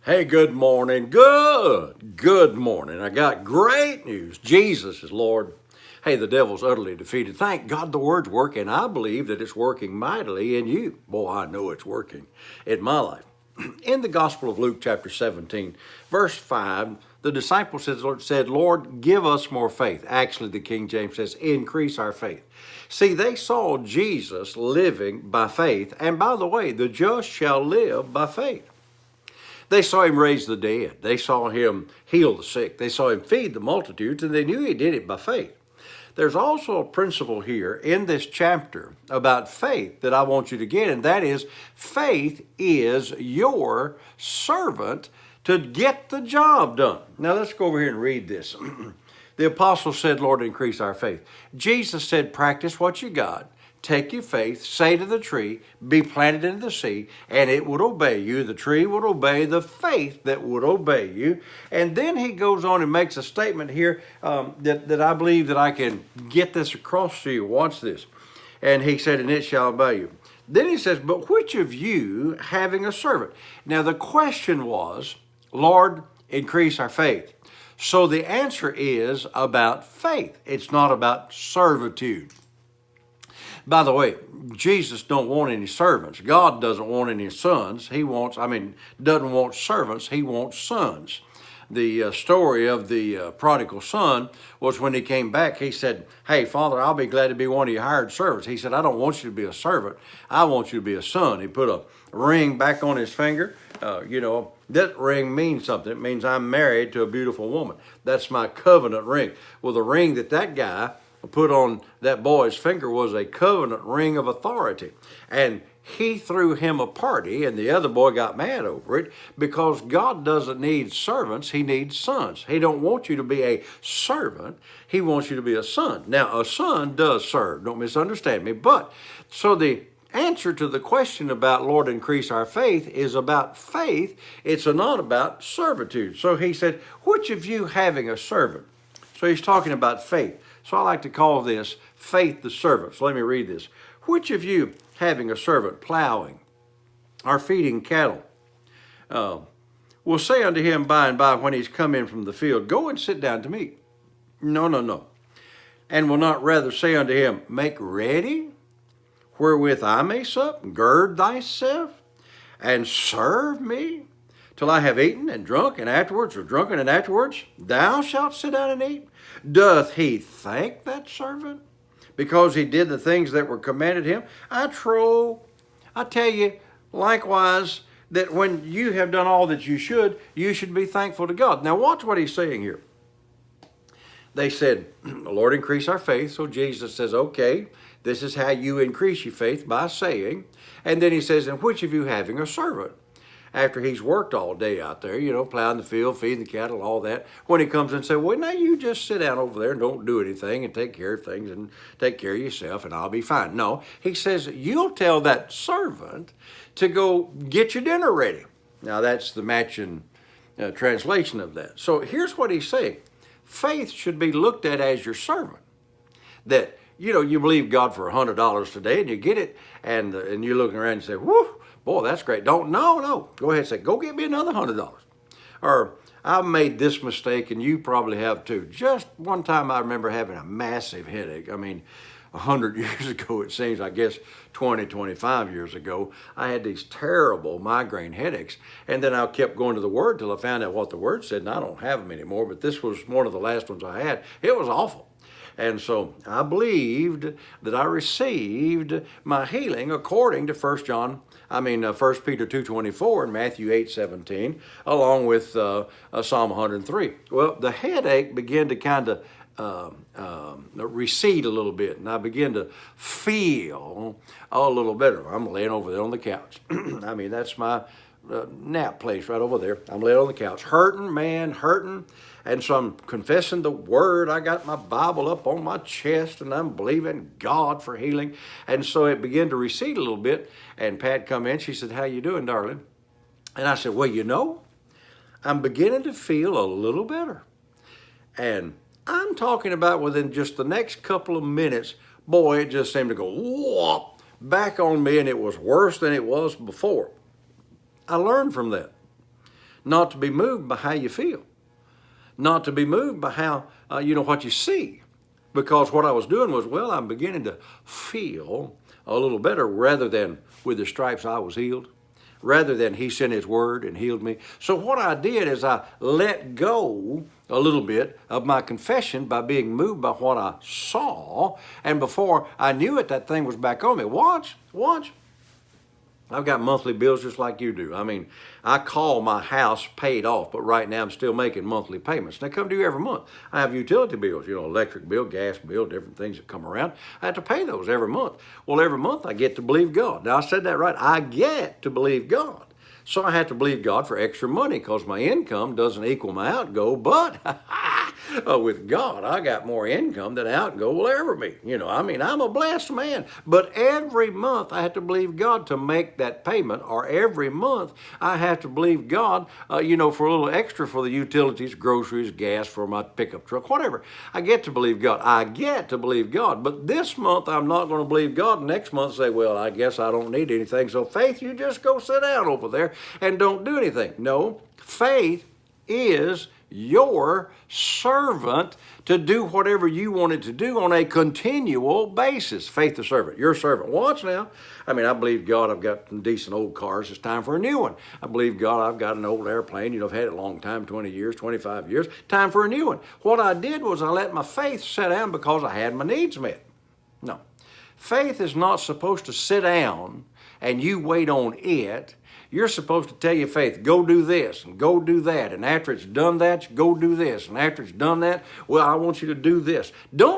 Hey, good morning. Good morning. I got great news. Jesus is Lord. Hey, the devil's utterly defeated. Thank God the word's working. I believe that it's working mightily in you. Boy, I know it's working in my life. In the Gospel of Luke, chapter 17, verse 5, the disciples said, Lord, give us more faith. Actually, the King James says, increase our faith. See, they saw Jesus living by faith. And by the way, the just shall live by faith. They saw him raise the dead. They saw him heal the sick. They saw him feed the multitudes, and they knew he did it by faith. There's also a principle here in this chapter about faith that I want you to get, and that is faith is your servant to get the job done. Now let's go over here and read this. The apostle said, Lord, increase our faith. Jesus said, practice what you got. Take your faith, say to the tree, be planted into the sea, and it would obey you. The tree would obey the faith that would obey you. And then he goes on and makes a statement here that I believe that I can get this across to you. Watch this. And he said, and it shall obey you. Then he says, but which of you having a servant? Now the question was, Lord, increase our faith. So the answer is about faith. It's not about servitude. By the way, Jesus don't want any servants. God doesn't want any sons. Doesn't want servants. He wants sons. The story of the prodigal son was when he came back, he said, hey, Father, I'll be glad to be one of your hired servants. He said, I don't want you to be a servant. I want you to be a son. He put a ring back on his finger. That ring means something. It means I'm married to a beautiful woman. That's my covenant ring. Well, the ring that guy put on that boy's finger was a covenant ring of authority. And he threw him a party, and the other boy got mad over it because God doesn't need servants. He needs sons. He don't want you to be a servant. He wants you to be a son. Now, a son does serve. Don't misunderstand me. But so the answer to the question about Lord, increase our faith is about faith. It's not about servitude. So he said, which of you having a servant? So he's talking about faith. So I like to call this faith the servant. So let me read this. Which of you having a servant plowing or feeding cattle will say unto him by and by when he's come in from the field, go and sit down to meat? No. And will not rather say unto him, make ready wherewith I may sup, gird thyself and serve me till I have eaten and drunk, and afterwards, or drunken, and afterwards, thou shalt sit down and eat? Doth he thank that servant because he did the things that were commanded him? I tell you, likewise, that when you have done all that you should be thankful to God. Now watch what he's saying here. They said, Lord, increase our faith. So Jesus says, okay, this is how you increase your faith, by saying. And then he says, and which of you having a servant? After he's worked all day out there, plowing the field, feeding the cattle, all that, when he comes and says, well, now you just sit down over there and don't do anything and take care of things and take care of yourself and I'll be fine. No, he says, you'll tell that servant to go get your dinner ready. Now that's the matching translation of that. So here's what he's saying. Faith should be looked at as your servant. That, you believe God for $100 today and you get it and you're looking around and say, whoo, boy, that's great. No. Go ahead and say, go get me another $100. Or I've made this mistake, and you probably have too. Just one time I remember having a massive headache. 100 years ago, it seems, I guess 25 years ago, I had these terrible migraine headaches. And then I kept going to the Word till I found out what the Word said, and I don't have them anymore, but this was one of the last ones I had. It was awful. And so I believed that I received my healing according to 1 Peter 2:24 and Matthew 8:17, along with Psalm 103. Well, the headache began to kind of recede a little bit, and I began to feel a little better. I'm laying over there on the couch. That's my nap place right over there. I'm laying on the couch, hurting. And so I'm confessing the word. I got my Bible up on my chest and I'm believing God for healing. And so it began to recede a little bit. And Pat come in. She said, how you doing, darling? And I said, well, I'm beginning to feel a little better. And I'm talking about within just the next couple of minutes, boy, it just seemed to go whoop back on me, and it was worse than it was before. I learned from that. not to be moved by how you feel, not to be moved by how, what you see. Because what I was doing was, well, I'm beginning to feel a little better rather than with the stripes I was healed, rather than he sent his word and healed me. So what I did is I let go a little bit of my confession by being moved by what I saw. And before I knew it, that thing was back on me. Watch. I've got monthly bills just like you do. I mean, I call my house paid off, but right now I'm still making monthly payments. They come due every month. I have utility bills, electric bill, gas bill, different things that come around. I have to pay those every month. Well, every month I get to believe God. Now, I said that right. I get to believe God. So I have to believe God for extra money because my income doesn't equal my outgo, but with God, I got more income than outgo will ever be. I'm a blessed man. But every month I have to believe God to make that payment, or every month I have to believe God, for a little extra for the utilities, groceries, gas for my pickup truck, whatever. I get to believe God. I get to believe God. But this month I'm not going to believe God. Next month say, well, I guess I don't need anything. So faith, you just go sit down over there and don't do anything. No, faith is your servant to do whatever you want it to do on a continual basis. Faith the servant, your servant. Watch now. I believe God, I've got some decent old cars. It's time for a new one. I believe God, I've got an old airplane. I've had it a long time, 20 years, 25 years. Time for a new one. What I did was I let my faith sit down because I had my needs met. No. Faith is not supposed to sit down and you wait on it. You're supposed to tell your faith, go do this and go do that. And after it's done that, go do this. And after it's done that, well, I want you to do this. Don't